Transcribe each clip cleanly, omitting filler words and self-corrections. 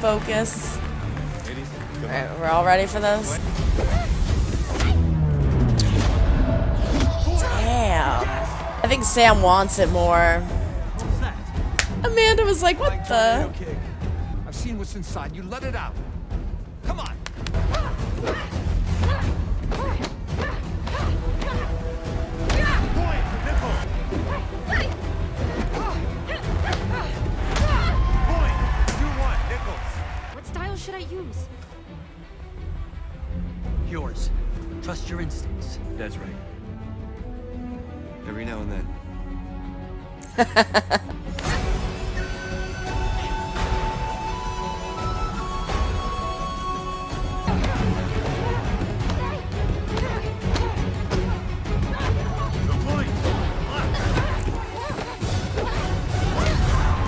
focus. Alright, we're all ready for this? Damn. I think Sam wants it more. Amanda was like, what the? I've seen what's inside. You let it out. Come on. What style should I use? Yours. Trust your instincts. That's right. Every now and then.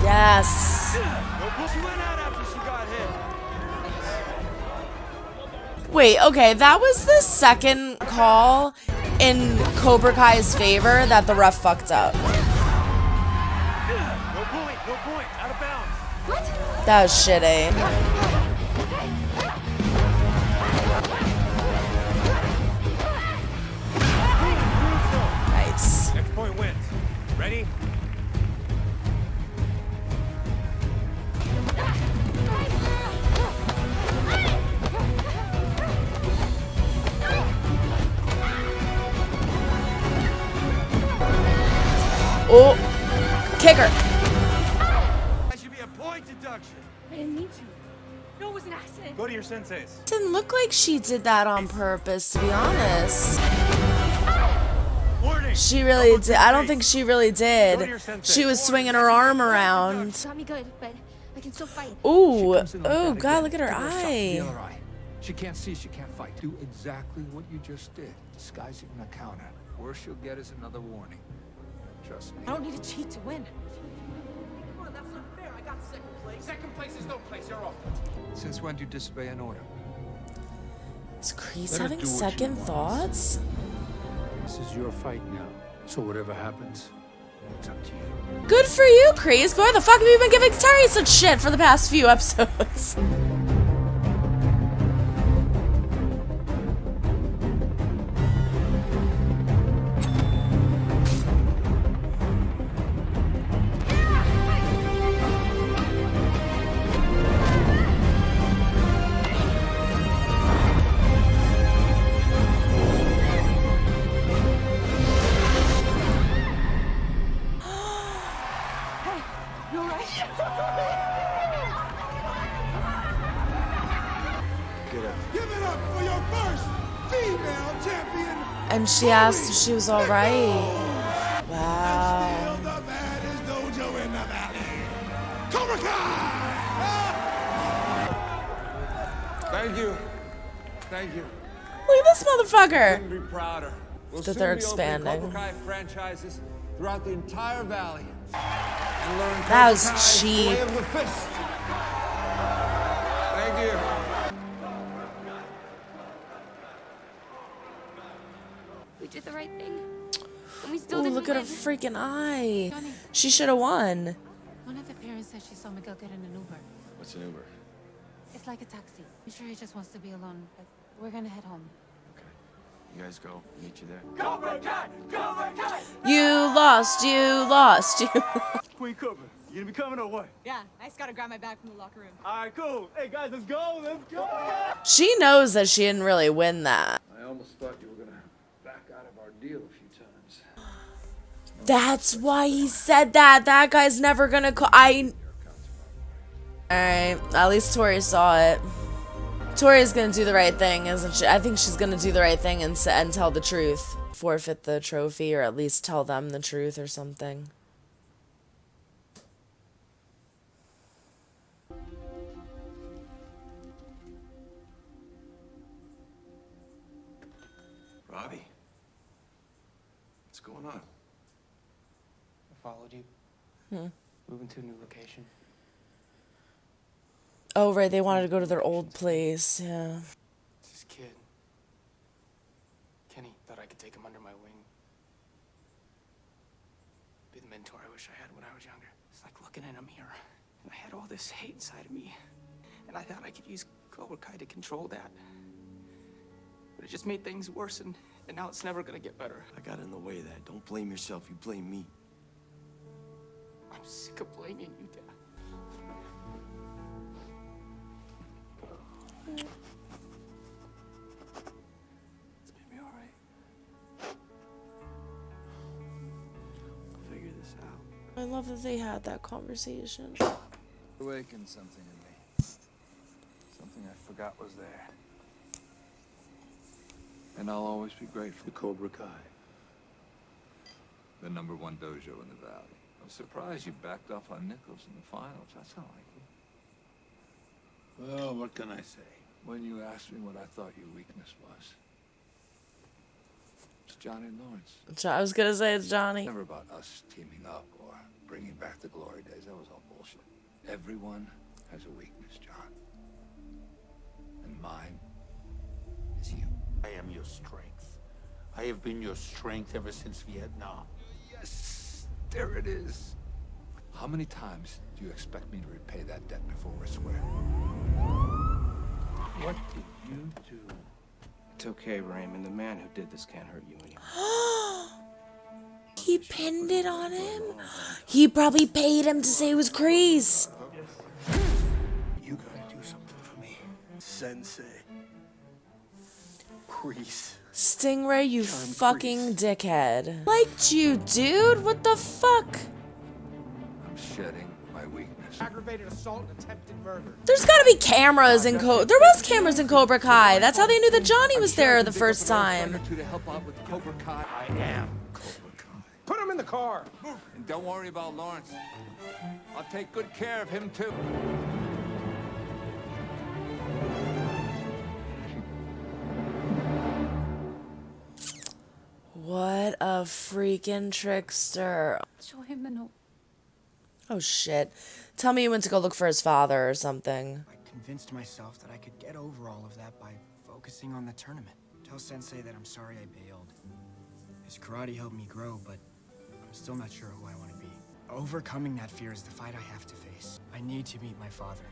Yes. Wait, okay, that was the second call in Cobra Kai's favor that the ref fucked up. No point, out of bounds. What? That was shitty. Nice. Next point wins. Ready? Oh, kicker. That should be a point deduction. I didn't mean to. No, it was an accident. Go to your senseis. Didn't look like she did that on purpose, to be honest. Warning. She really did. I don't think she really did. She was swinging her arm around. Got me good, but I can still fight. Ooh, Comes in like oh that God, again. look at her Give a shot to the eye. other eye. She can't see, she can't fight. Do exactly what you just did. Disguise it in a counter. Worst you'll get is another warning. Trust me. I don't need to cheat to win. Come on, that's not fair. I got second place. Second place is no place. You're off. Since when do you disobey an order? Is Kreese Let her having do what she second wants. thoughts? This is your fight now. So whatever happens, it's up to you. Good for you, Kreese. Why the fuck have you been giving Terry such shit for the past few episodes? You alright? Get up. Give it up for your first female champion. And she asked if she was alright. Wow. Still the baddest dojo in the valley. Cobra Kai! Thank you. Thank you. Look at this motherfucker. Couldn't be prouder. We'll That soon they're be opening expanding. Cobra Kai franchises throughout the entire valley. And learn That Cobra was Kai's cheap. way of the fist. Thank you. We did the right thing. And we still Ooh, didn't look at her win. freaking eye. Johnny, She should have won. one of the parents said she saw Miguel get in an Uber. What's an Uber? It's like a taxi. I'm sure he just wants to be alone, but we're gonna head home. Okay. You guys go. I'll meet you there. You lost, you lost, you. Queen Cobra, you gonna be coming or what? Yeah, I just gotta grab my bag from the locker room. All right, cool. Hey guys, let's go. Let's go. She knows that she didn't really win that. I almost thought you were gonna back out of our deal a few times. That's why he said that. That guy's never gonna call. Alright, at least Tori saw it. Tori's gonna do the right thing, isn't she? I think she's gonna do the right thing and tell the truth. Forfeit the trophy, or at least tell them the truth or something. Robbie. What's going on? I followed you. Moving to a new location. Oh, right, they wanted to go to their old place, yeah. This kid, Kenny, thought I could take him under my wing. Be the mentor I wish I had when I was younger. It's like looking in a mirror, and I had all this hate inside of me. And I thought I could use Cobra Kai to control that. But it just made things worse, and now it's never gonna get better. I got in the way of that. Don't blame yourself, you blame me. I'm sick of blaming you, Dad. It's gonna be all right. I'll figure this out. I love that they had that conversation. Awakened something in me. Something I forgot was there. And I'll always be grateful. The Cobra Kai. The #1 dojo in the valley. I'm surprised you backed off on Nichols in the finals. That's not like you. Well, what can I say? When you asked me what I thought your weakness was, it's Johnny Lawrence. I was gonna say it's Johnny. Never about us teaming up or bringing back the glory days. That was all bullshit. Everyone has a weakness, John. And mine is you. I am your strength. I have been your strength ever since Vietnam. Yes, there it is. How many times do you expect me to repay that debt before we're square? What did you do? It's okay, Raymond. The man who did this can't hurt you anymore. He pinned it on him? He probably paid him to say it was Kreese. You gotta do something for me. Sensei. Kreese. Stingray, you fucking dickhead. Liked you, dude. What the fuck? I'm shedding my weakness. Aggravated assault and attempted murder. There's gotta be cameras in There was cameras in Cobra Kai. That's how they knew that Johnny was there the first time. To help out with Cobra Kai. I am Cobra Kai. Put him in the car. And don't worry about Lawrence. I'll take good care of him too. What a freaking trickster. Show him the note. Oh shit. Tell me you went to go look for his father or something. I convinced myself that I could get over all of that by focusing on the tournament. Tell Sensei that I'm sorry I bailed. His karate helped me grow, but I'm still not sure who I want to be. Overcoming that fear is the fight I have to face. I need to meet my father.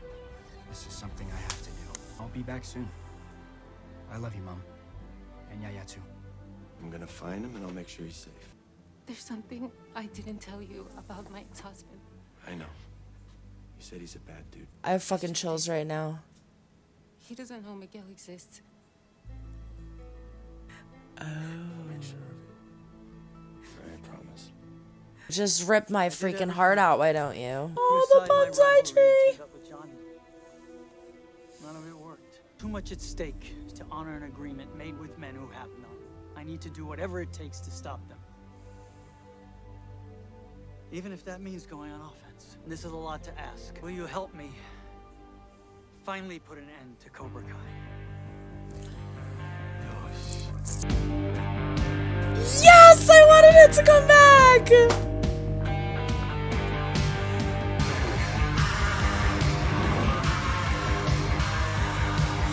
This is something I have to do. I'll be back soon. I love you, Mom. And Yaya too. I'm gonna find him and I'll make sure he's safe. There's something I didn't tell you about my ex-husband. I know. You said he's a bad dude. I have fucking chills right now. He doesn't know Miguel exists. Oh. Make sure of it. I promise. Just rip my freaking heart out, why don't you? Oh, the bonsai tree! None of it worked. Too much at stake to honor an agreement made with men who have none. I need to do whatever it takes to stop them. Even if that means going on offense. This is a lot to ask. Will you help me finally put an end to Cobra Kai? Yes! I wanted it to come back!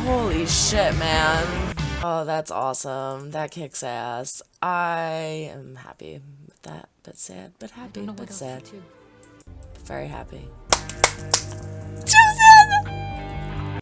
Holy shit, man. Oh, that's awesome. That kicks ass. I am happy with that, but sad, but happy, but sad. Very happy. Chosen!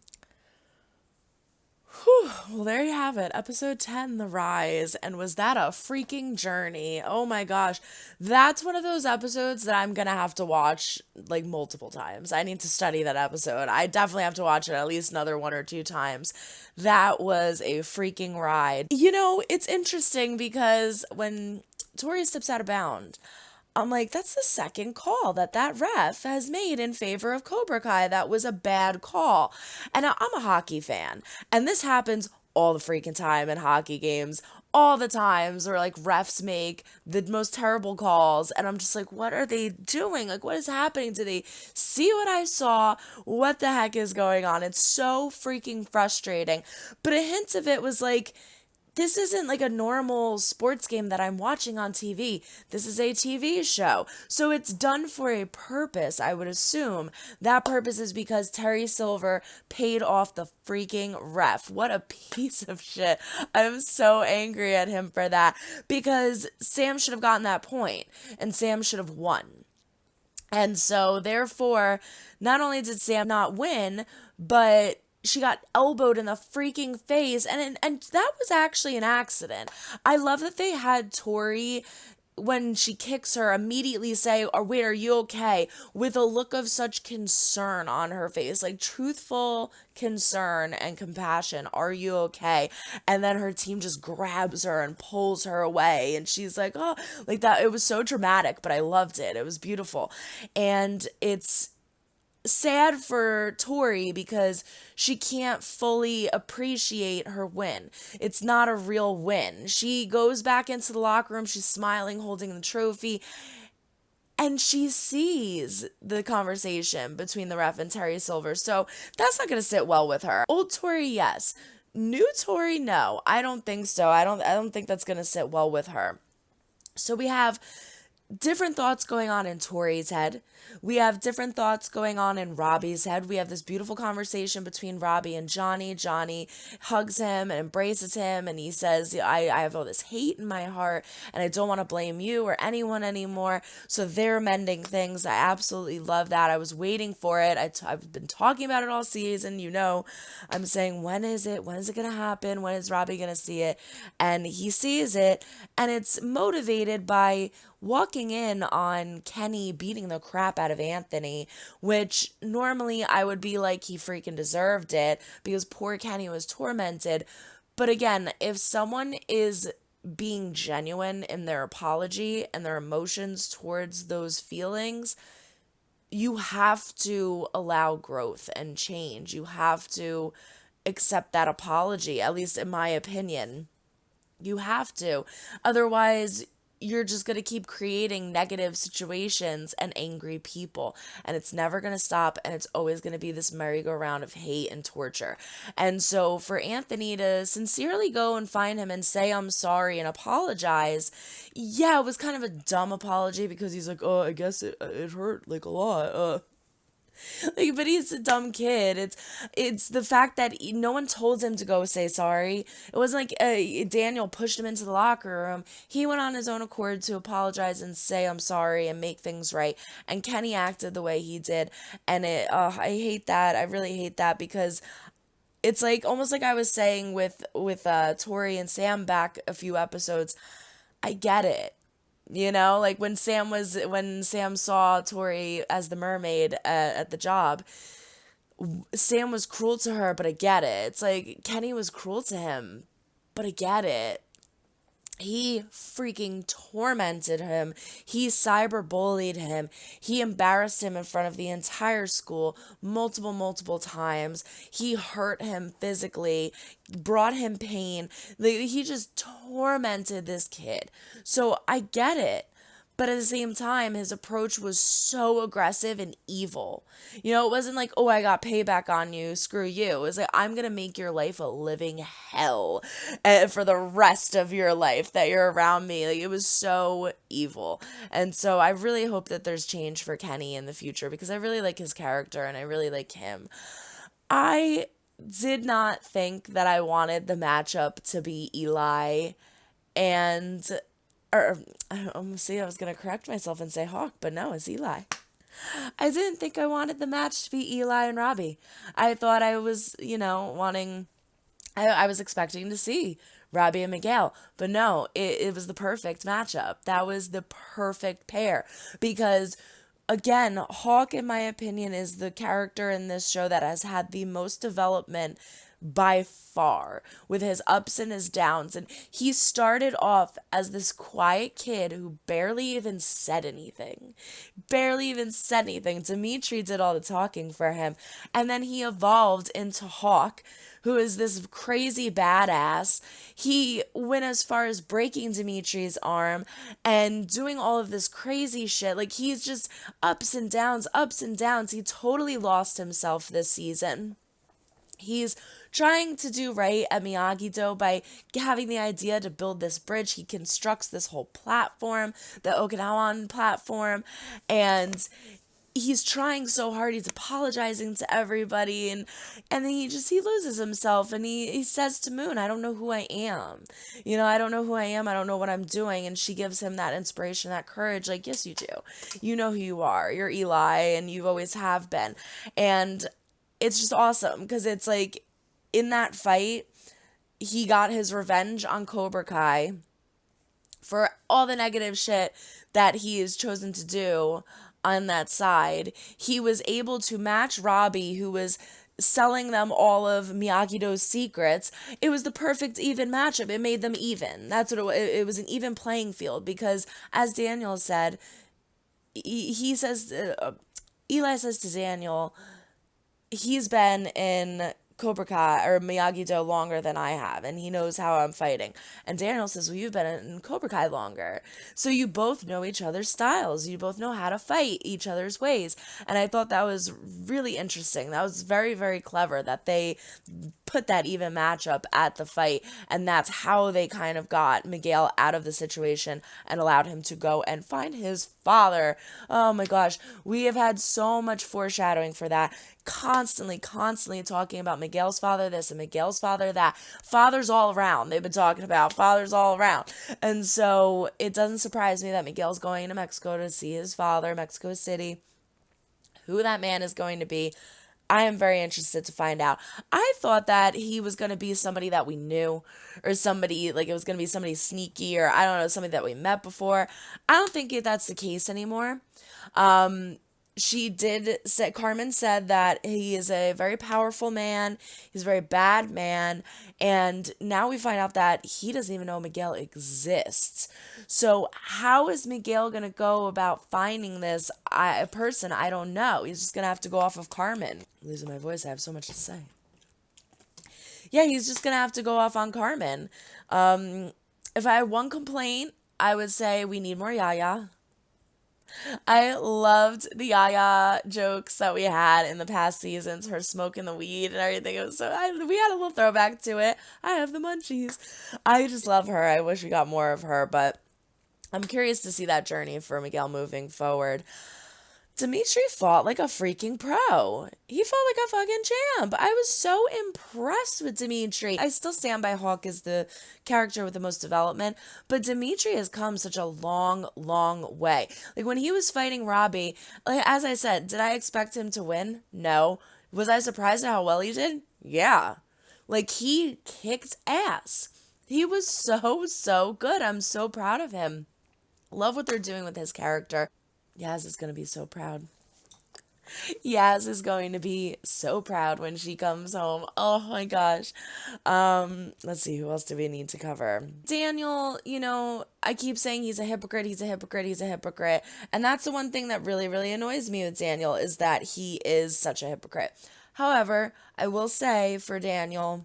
Whew. Well, there you have it. Episode 10, The Rise. And was that a freaking journey? Oh my gosh. That's one of those episodes that I'm going to have to watch like multiple times. I need to study that episode. I definitely have to watch it at least another 1 or 2 times. That was a freaking ride. You know, it's interesting because when Tori steps out of bound, I'm like, that's the second call that ref has made in favor of Cobra Kai. That was a bad call. And I'm a hockey fan. And this happens all the freaking time in hockey games. All the times where like refs make the most terrible calls. And I'm just like, what are they doing? Like, what is happening? Do they see what I saw? What the heck is going on? It's so freaking frustrating. But a hint of it was like, this isn't like a normal sports game that I'm watching on TV. This is a TV show. So it's done for a purpose, I would assume. That purpose is because Terry Silver paid off the freaking ref. What a piece of shit. I'm so angry at him for that because Sam should have gotten that point and Sam should have won. And so, therefore, not only did Sam not win, but she got elbowed in the freaking face. And that was actually an accident. I love that they had Tori, when she kicks her, immediately say, "Oh, wait, are you okay?" with a look of such concern on her face, like truthful concern and compassion. "Are you okay?" And then her team just grabs her and pulls her away, and she's like, "Oh," like that. It was so dramatic, but I loved it. It was beautiful. And it's sad for Tori because she can't fully appreciate her win. It's not a real win. She goes back into the locker room, she's smiling, holding the trophy, and she sees the conversation between the ref and Terry Silver. So that's not going to sit well with her. Old Tori, yes. New Tori, no. I don't think so. I don't think that's going to sit well with her. So we have different thoughts going on in Tori's head. We have different thoughts going on in Robbie's head. We have this beautiful conversation between Robbie and Johnny. Johnny hugs him and embraces him, and he says, I have all this hate in my heart, and I don't want to blame you or anyone anymore. So they're mending things. I absolutely love that. I was waiting for it. I've been talking about it all season. I'm saying, when is it? When is it going to happen? When is Robbie going to see it? And he sees it, and it's motivated by walking in on Kenny beating the crap out of Anthony, which normally I would be like, he freaking deserved it because poor Kenny was tormented. But again, if someone is being genuine in their apology and their emotions towards those feelings, you have to allow growth and change. You have to accept that apology, at least in my opinion. You have to. Otherwise, you're just going to keep creating negative situations and angry people, and it's never going to stop, and it's always going to be this merry-go-round of hate and torture. And so for Anthony to sincerely go and find him and say, "I'm sorry," and apologize, yeah, it was kind of a dumb apology because he's like, "Oh, I guess it hurt like a lot." Like, but he's a dumb kid. It's the fact that no one told him to go say sorry. It wasn't like Daniel pushed him into the locker room. He went on his own accord to apologize and say, "I'm sorry," and make things right. And Kenny acted the way he did, and I hate that. I really hate that because it's like almost like I was saying with Tori and Sam back a few episodes. I get it. Like when Sam saw Tori as the mermaid at the job, Sam was cruel to her, but I get it. It's like Kenny was cruel to him, but I get it. He freaking tormented him. He cyberbullied him. He embarrassed him in front of the entire school multiple times. He hurt him physically, brought him pain. He just tormented this kid. So I get it. But at the same time, his approach was so aggressive and evil. It wasn't like, "Oh, I got payback on you, screw you." It was like, "I'm going to make your life a living hell for the rest of your life that you're around me." Like, it was so evil. And so I really hope that there's change for Kenny in the future because I really like his character and I really like him. I did not think that I wanted the matchup to be Eli and... see, I was going to correct myself and say Hawk, but no, it's Eli. I didn't think I wanted the match to be Eli and Robbie. I thought I was, I was expecting to see Robbie and Miguel, but no, it was the perfect matchup. That was the perfect pair because, again, Hawk, in my opinion, is the character in this show that has had the most development by far, with his ups and his downs. And he started off as this quiet kid who barely even said anything. Dimitri did all the talking for him. And then he evolved into Hawk, who is this crazy badass. He went as far as breaking Dimitri's arm and doing all of this crazy shit. Like, he's just ups and downs. He totally lost himself this season. He's trying to do right at Miyagi-Do by having the idea to build this bridge. He constructs this whole platform, the Okinawan platform, and he's trying so hard, he's apologizing to everybody, and then he loses himself, and he says to Moon, I don't know who I am. I don't know who I am, I don't know what I'm doing. And she gives him that inspiration, that courage, like, yes you do. You know who you are. You're Eli, and you always have been. And it's just awesome, because it's like, in that fight, he got his revenge on Cobra Kai for all the negative shit that he has chosen to do on that side. He was able to match Robbie, who was selling them all of Miyagi-Do's secrets. It was the perfect even matchup. It made them even. That's what it was. It was an even playing field, because, as Daniel said, he says, Eli says to Daniel, he's been in Cobra Kai or Miyagi-Do longer than I have, and he knows how I'm fighting. And Daniel says, well, you've been in Cobra Kai longer, so you both know each other's styles. You both know how to fight each other's ways. And I thought that was really interesting. That was very, very clever that they put that even matchup at the fight, and that's how they kind of got Miguel out of the situation and allowed him to go and find his father. Oh my gosh, we have had so much foreshadowing for that. Constantly talking about Miguel's father this and Miguel's father that. Fathers all around. They've been talking about fathers all around. And so it doesn't surprise me that Miguel's going to Mexico to see his father, Mexico City. Who that man is going to be, I am very interested to find out. I thought that he was going to be somebody that we knew, or somebody, like it was going to be somebody sneaky, or I don't know, somebody that we met before. I don't think that's the case anymore. Carmen said that he is a very powerful man, he's a very bad man, and now we find out that he doesn't even know Miguel exists. So how is Miguel going to go about finding this person? I don't know. He's just going to have to go off of Carmen. I'm losing my voice, I have so much to say. Yeah, he's just going to have to go off on Carmen. If I had one complaint, I would say we need more Yaya. I loved the Yaya jokes that we had in the past seasons, her smoking the weed and everything. It was we had a little throwback to it. I have the munchies. I just love her. I wish we got more of her, but I'm curious to see that journey for Miguel moving forward. Dimitri fought like a freaking pro. He fought like a fucking champ. I was so impressed with Dimitri. I still stand by Hawk as the character with the most development, but Dimitri has come such a long, long way. Like when he was fighting Robbie, like as I said, did I expect him to win? No. Was I surprised at how well he did? Yeah. Like he kicked ass. He was so good. I'm so proud of him. Love what they're doing with his character. Yaz is going to be so proud. Yaz is going to be so proud when she comes home. Oh my gosh. Let's see, who else do we need to cover? Daniel, I keep saying he's a hypocrite. And that's the one thing that really, really annoys me with Daniel, is that he is such a hypocrite. However, I will say for Daniel,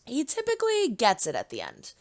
he typically gets it at the end.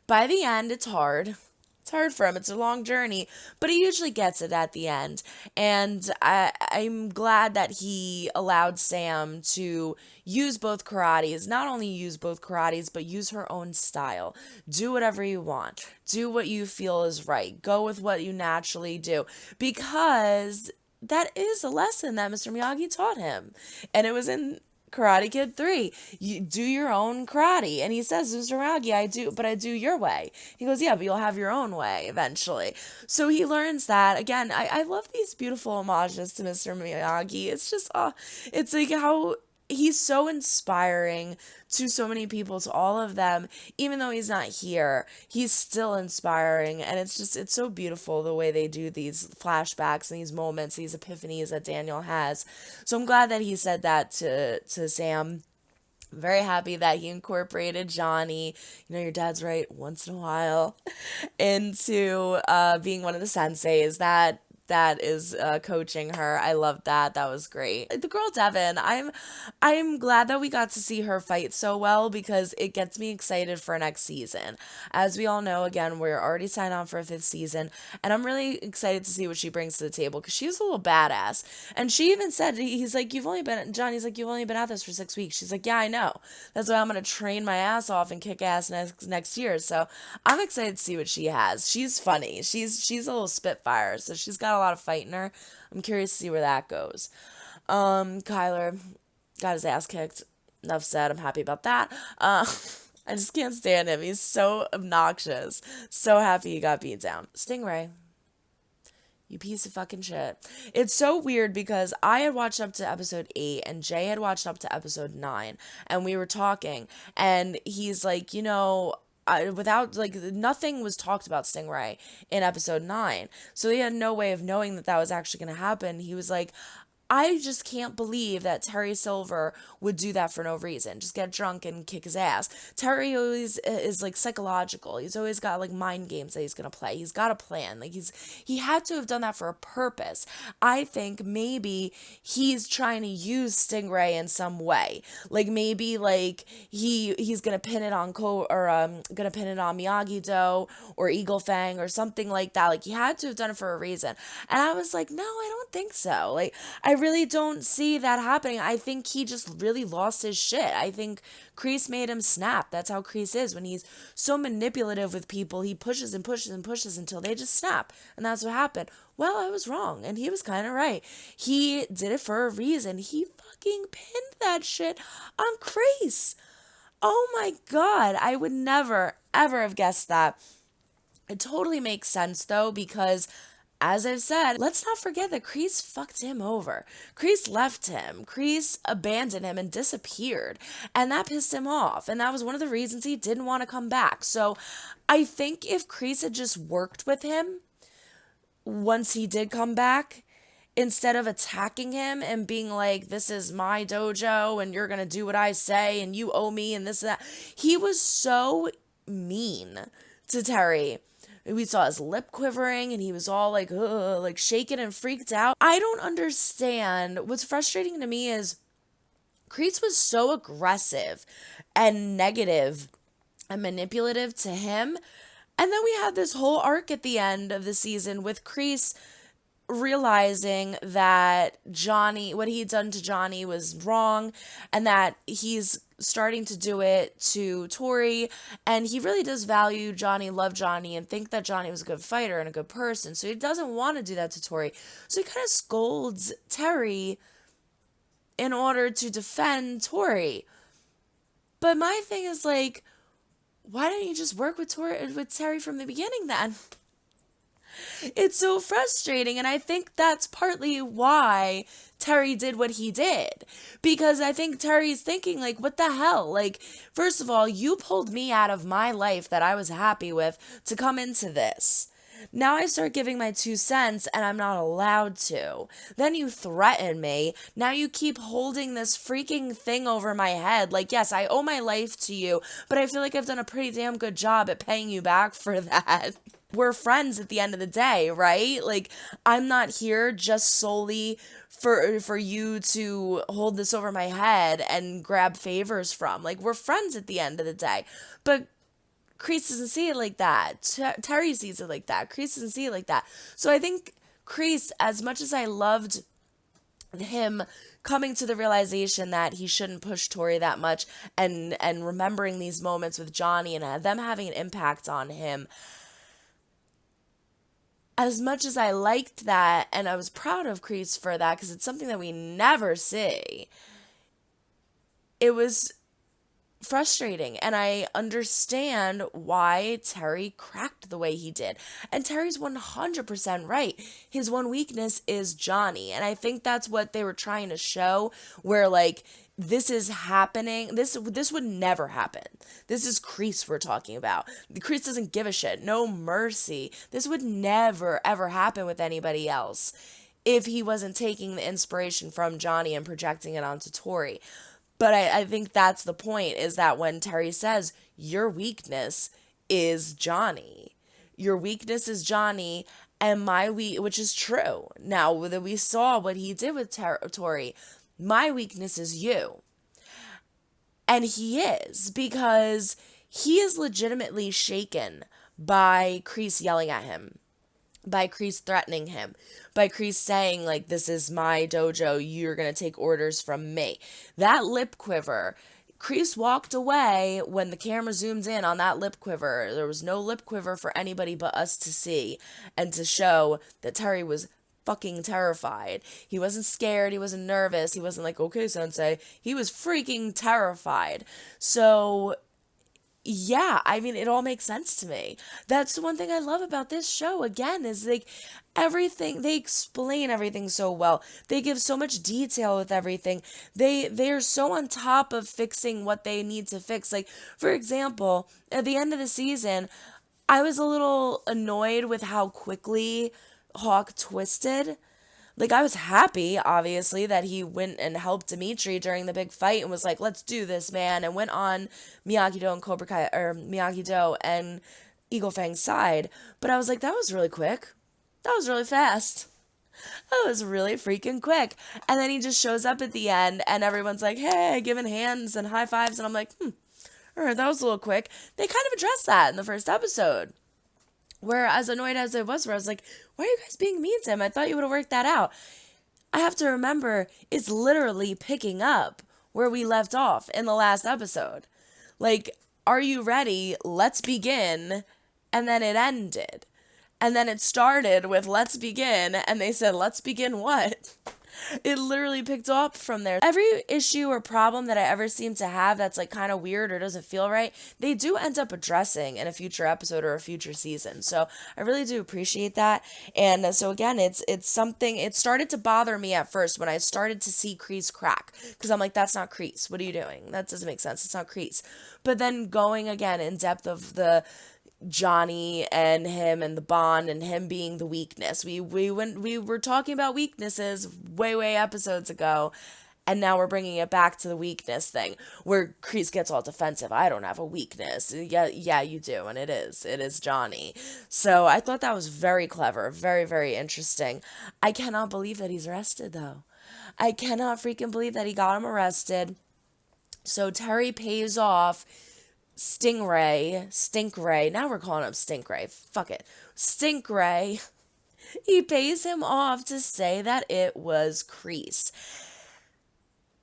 By the end, it's hard. It's hard for him. It's a long journey, but he usually gets it at the end. And I'm glad that he allowed Sam to use both karates. Not only use both karates, but use her own style. Do whatever you want. Do what you feel is right. Go with what you naturally do. Because that is a lesson that Mr. Miyagi taught him. And it was in Karate Kid 3, you do your own karate. And he says, Mr. Miyagi, I do your way. He goes, yeah, but you'll have your own way eventually. So he learns that. Again, I love these beautiful homages to Mr. Miyagi. It's just, it's like how he's so inspiring to so many people, to all of them. Even though he's not here, he's still inspiring. And it's so beautiful the way they do these flashbacks and these moments, these epiphanies that Daniel has. So I'm glad that he said that to Sam. I'm very happy that he incorporated Johnny, your dad's right, once in a while, into being one of the senseis that is coaching her. I loved that. That was great. The girl Devin, I'm glad that we got to see her fight so well, because it gets me excited for next season. As we all know, again, we're already signed on for a 5th season, and I'm really excited to see what she brings to the table, because she's a little badass. And she even said, Johnny's like, you've only been at this for 6 weeks. She's like, yeah, I know. That's why I'm going to train my ass off and kick ass next year. So I'm excited to see what she has. She's funny. She's a little spitfire, so she's got a lot of fight in her. I'm curious to see where that goes. Kyler got his ass kicked. Enough said. I'm happy about that. I just can't stand him. He's so obnoxious. So happy he got beat down. Stingray, you piece of fucking shit. It's so weird because I had watched up to episode 8 and Jay had watched up to episode 9 and we were talking and he's like, without, like, nothing was talked about Stingray in episode 9. So he had no way of knowing that was actually going to happen. He was like, I just can't believe that Terry Silver would do that for no reason. Just get drunk and kick his ass. Terry always is like psychological. He's always got like mind games that he's going to play. He's got a plan. Like he had to have done that for a purpose. I think maybe he's trying to use Stingray in some way. Like maybe like he's going to pin it on going to pin it on Miyagi-Do or Eagle Fang or something like that. Like he had to have done it for a reason. And I was like, no, I don't think so. Like I really don't see that happening. I think he just really lost his shit. I think Kreese made him snap. That's how Kreese is. When he's so manipulative with people, he pushes and pushes and pushes until they just snap. And that's what happened. Well, I was wrong. And he was kind of right. He did it for a reason. He fucking pinned that shit on Kreese. Oh my God. I would never, ever have guessed that. It totally makes sense though, because as I've said, let's not forget that Kreese fucked him over. Kreese left him. Kreese abandoned him and disappeared. And that pissed him off. And that was one of the reasons he didn't want to come back. So I think if Kreese had just worked with him once he did come back, instead of attacking him and being like, this is my dojo and you're going to do what I say and you owe me and this and that. He was so mean to Terry. We saw his lip quivering and he was all like, ugh, like shaking and freaked out. I don't understand. What's frustrating to me is Kreese was so aggressive and negative and manipulative to him. And then we had this whole arc at the end of the season with Kreese realizing that Johnny, what he'd done to Johnny was wrong and that he's starting to do it to Tori, and he really does value Johnny, love Johnny, and think that Johnny was a good fighter and a good person, so he doesn't want to do that to Tori. So he kind of scolds Terry in order to defend Tori. But my thing is like, why didn't you just work with Terry from the beginning then? It's so frustrating, and I think that's partly why Terry did what he did. Because I think Terry's thinking, like, what the hell? Like, first of all, you pulled me out of my life that I was happy with to come into this. Now I start giving my 2 cents and I'm not allowed to. Then you threaten me. Now you keep holding this freaking thing over my head. Like, yes, I owe my life to you, but I feel like I've done a pretty damn good job at paying you back for that. We're friends at the end of the day, right? Like, I'm not here just solely for you to hold this over my head and grab favors from. Like, we're friends at the end of the day. But Kreese doesn't see it like that. Terry sees it like that. Kreese doesn't see it like that. So I think Kreese, as much as I loved him coming to the realization that he shouldn't push Tori that much and remembering these moments with Johnny and them having an impact on him, as much as I liked that and I was proud of Kreese for that because it's something that we never see, it was frustrating, and I understand why Terry cracked the way he did. And Terry's 100% right. His one weakness is Johnny, and I think that's what they were trying to show, where like this is happening. This would never happen. This is Kreese we're talking about. Kreese doesn't give a shit. No mercy. This would never ever happen with anybody else if he wasn't taking the inspiration from Johnny and projecting it onto Tori. But I think that's the point, is that when Terry says, your weakness is Johnny. Your weakness is Johnny, and which is true. Now that we saw what he did with Tori, my weakness is you. And he is, because he is legitimately shaken by Kreese yelling at him, by Kreese threatening him, by Kreese saying, like, this is my dojo, you're going to take orders from me. That lip quiver, Kreese walked away when the camera zoomed in on that lip quiver. There was no lip quiver for anybody but us to see and to show that Terry was fucking terrified. He wasn't scared. He wasn't nervous. He wasn't like, okay, sensei. He was freaking terrified. So yeah, I mean, it all makes sense to me. That's the one thing I love about this show, again, is like everything, they explain everything so well. They give so much detail with everything. They're so on top of fixing what they need to fix. Like, for example, at the end of the season, I was a little annoyed with how quickly Hawk twisted. Like, I was happy, obviously, that he went and helped Dimitri during the big fight and was like, let's do this, man, and went on Miyagi-Do and Cobra Kai, or Miyagi-Do and Eagle Fang's side. But I was like, that was really quick. That was really fast. That was really freaking quick. And then he just shows up at the end, and everyone's like, hey, giving hands and high fives, and I'm like, all right, that was a little quick. They kind of addressed that in the first episode. Where, as annoyed as I was, where I was like, why are you guys being mean to him? I thought you would have worked that out. I have to remember, it's literally picking up where we left off in the last episode. Like, are you ready? Let's begin. And then it ended. And then it started with let's begin. And they said, let's begin what? It literally picked up from there. Every issue or problem that I ever seem to have that's like kind of weird or doesn't feel right, they do end up addressing in a future episode or a future season. So I really do appreciate that. And so again, it's something, it started to bother me at first when I started to see Kreese crack. Because I'm like, that's not Kreese. What are you doing? That doesn't make sense. It's not Kreese. But then going again in depth of the Johnny and him and the bond and him being the weakness. We were talking about weaknesses way episodes ago, and now we're bringing it back to the weakness thing where Kreese gets all defensive. I don't have a weakness. Yeah, you do, and it is Johnny. So I thought that was very clever, very interesting. I cannot believe that he's arrested though. I cannot freaking believe that he got him arrested. So Terry pays off Stinkray, now we're calling him Stinkray, fuck it, Stinkray, he pays him off to say that it was Kreese.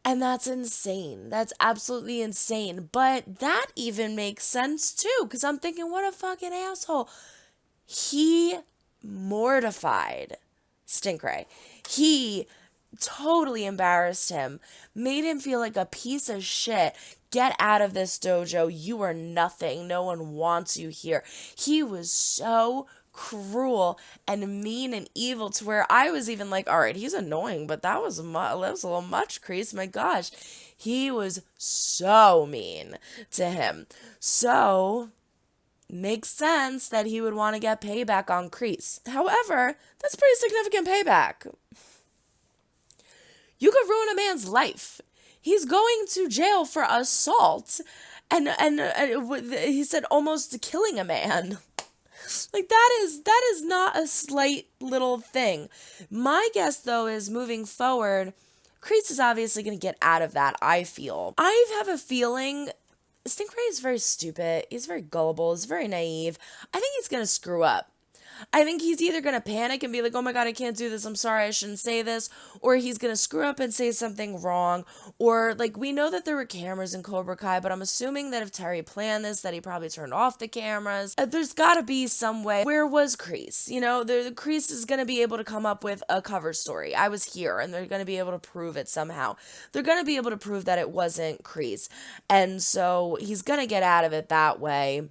And that's insane. That's absolutely insane. But that even makes sense too, because I'm thinking, what a fucking asshole. He mortified Stinkray. He totally embarrassed him, made him feel like a piece of shit. Get out of this dojo. You are nothing. No one wants you here. He was so cruel and mean and evil to where I was even like, all right, he's annoying, but that was a little much, Kreese. My gosh. He was so mean to him. So makes sense that he would want to get payback on Kreese. However, that's pretty significant payback. You could ruin a man's life. He's going to jail for assault, and he said almost killing a man. Like, that is not a slight little thing. My guess, though, is moving forward, Kreese is obviously going to get out of that, I feel. I have a feeling Stingray is very stupid. He's very gullible. He's very naive. I think he's going to screw up. I think he's either going to panic and be like, oh my God, I can't do this. I'm sorry, I shouldn't say this. Or he's going to screw up and say something wrong. Or, like, we know that there were cameras in Cobra Kai, but I'm assuming that if Terry planned this, that he probably turned off the cameras. There's got to be some way. Where was Kreese? You know, the Kreese is going to be able to come up with a cover story. I was here, and they're going to be able to prove it somehow. They're going to be able to prove that it wasn't Kreese. And so he's going to get out of it that way.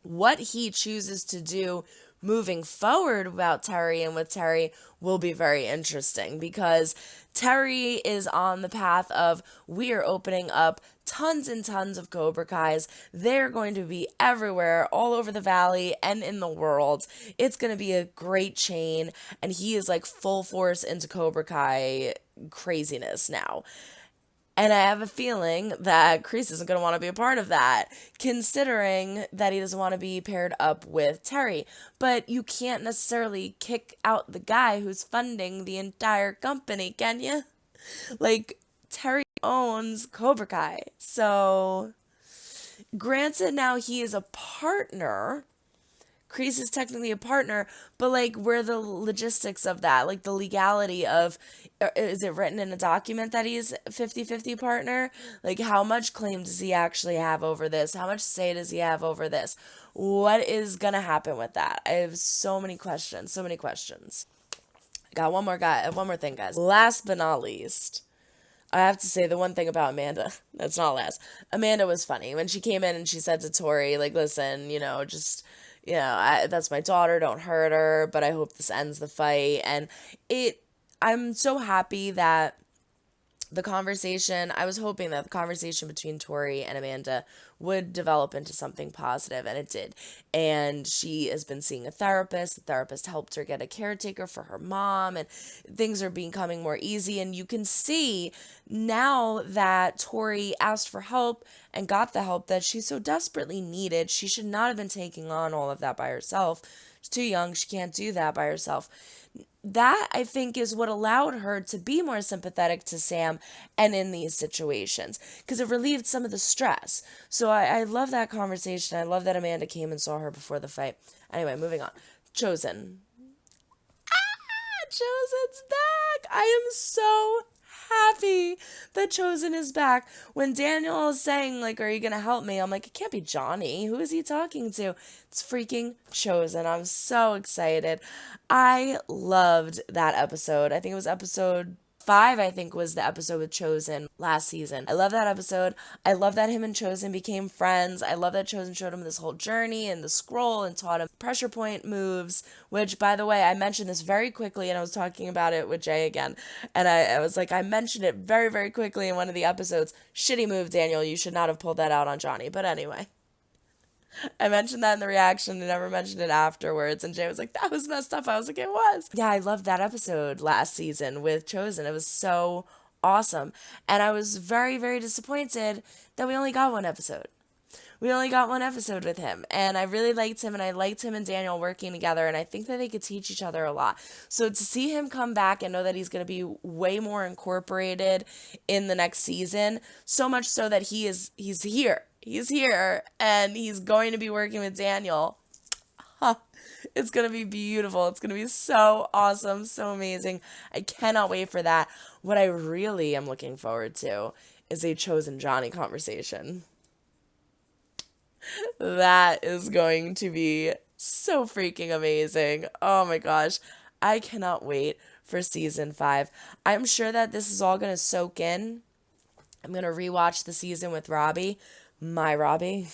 What he chooses to do moving forward about Terry and with Terry will be very interesting, because Terry is on the path of, we are opening up tons and tons of Cobra Kais. They're going to be everywhere, all over the valley and in the world. It's going to be a great chain, and he is like full force into Cobra Kai craziness now. And I have a feeling that Kreese isn't going to want to be a part of that, considering that he doesn't want to be paired up with Terry. But you can't necessarily kick out the guy who's funding the entire company, can you? Like, Terry owns Cobra Kai. So, granted, now he is a partner. Kreese is technically a partner, but, like, where the logistics of that, like, the legality of, is it written in a document that he's 50-50 partner? Like, how much claim does he actually have over this? How much say does he have over this? What is gonna happen with that? I have so many questions. I got one more thing, guys. Last but not least, I have to say the one thing about Amanda. That's not last. Amanda was funny when she came in and she said to Tori, like, listen, just, that's my daughter. Don't hurt her. But I hope this ends the fight. And I'm so happy that I was hoping that the conversation between Tori and Amanda would develop into something positive, and it did. And she has been seeing a therapist. The therapist helped her get a caretaker for her mom, and things are becoming more easy. And you can see now that Tori asked for help and got the help that she so desperately needed. She should not have been taking on all of that by herself. She's too young. She can't do that by herself. That, I think, is what allowed her to be more sympathetic to Sam and in these situations, because it relieved some of the stress. So I love that conversation. I love that Amanda came and saw her before the fight. Anyway, moving on. Chosen. Chosen's back. I am so happy that Chosen is back. When Daniel is saying, like, are you gonna help me? I'm like, it can't be Johnny. Who is he talking to? It's freaking Chosen. I'm so excited. I loved that episode. I think it was episode 5, I think, was the episode with Chosen last season. I love that episode. I love that him and Chosen became friends. I love that Chosen showed him this whole journey and the scroll and taught him pressure point moves, which, by the way, I mentioned this very quickly, and I was talking about it with Jay again. And I was like, I mentioned it very, very quickly in one of the episodes. Shitty move, Daniel. You should not have pulled that out on Johnny. But anyway. I mentioned that in the reaction and never mentioned it afterwards. And Jay was like, that was messed up. I was like, it was. Yeah, I loved that episode last season with Chosen. It was so awesome. And I was very, very disappointed that we only got one episode. We only got one episode with him. And I really liked him. And I liked him and Daniel working together. And I think that they could teach each other a lot. So to see him come back and know that he's going to be way more incorporated in the next season, so much so that he's here. He's here, and he's going to be working with Daniel. It's going to be beautiful. It's going to be so awesome, so amazing. I cannot wait for that. What I really am looking forward to is a Chosen Johnny conversation. That is going to be so freaking amazing. Oh my gosh. I cannot wait for season 5. I'm sure that this is all going to soak in. I'm going to rewatch the season with Robbie. My Robbie.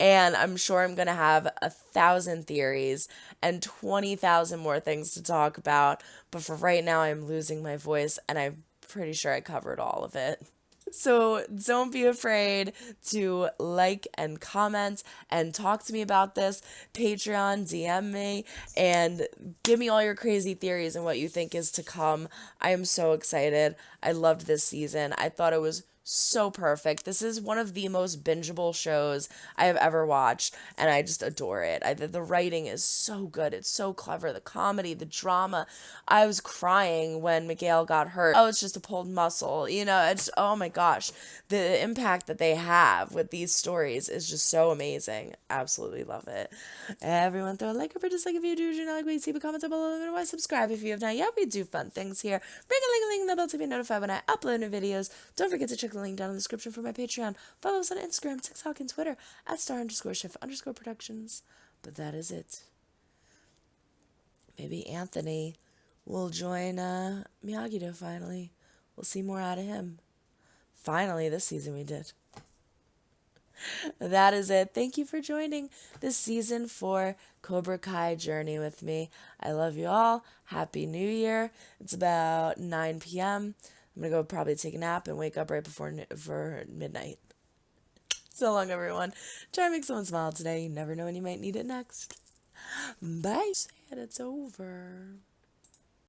And I'm sure I'm going to have 1,000 theories and 20,000 more things to talk about. But for right now, I'm losing my voice, and I'm pretty sure I covered all of it. So don't be afraid to like and comment and talk to me about this. Patreon, DM me, and give me all your crazy theories and what you think is to come. I am so excited. I loved this season. I thought it was so perfect. This is one of the most bingeable shows I have ever watched, and I just adore it. The writing is so good. It's so clever. The comedy, the drama. I was crying when Miguel got hurt. Oh, it's just a pulled muscle. It's, oh my gosh. The impact that they have with these stories is just so amazing. Absolutely love it. Everyone throw a like or dislike if you do. Do not like what you see, but comment down below. And why subscribe if you have not yet. We do fun things here. Ring a ling the bell to be notified when I upload new videos. Don't forget to check the link down in the description for my Patreon. Follow us on Instagram, TikTok, and Twitter at @star_shift_productions. But that is it. Maybe Anthony will join Miyagi-Do finally. We'll see more out of him. Finally, this season we did. That is it. Thank you for joining this season 4 Cobra Kai journey with me. I love you all. Happy New Year. It's about 9 p.m. I'm going to go probably take a nap and wake up right before midnight. So long, everyone. Try to make someone smile today. You never know when you might need it next. Bye. And it's over.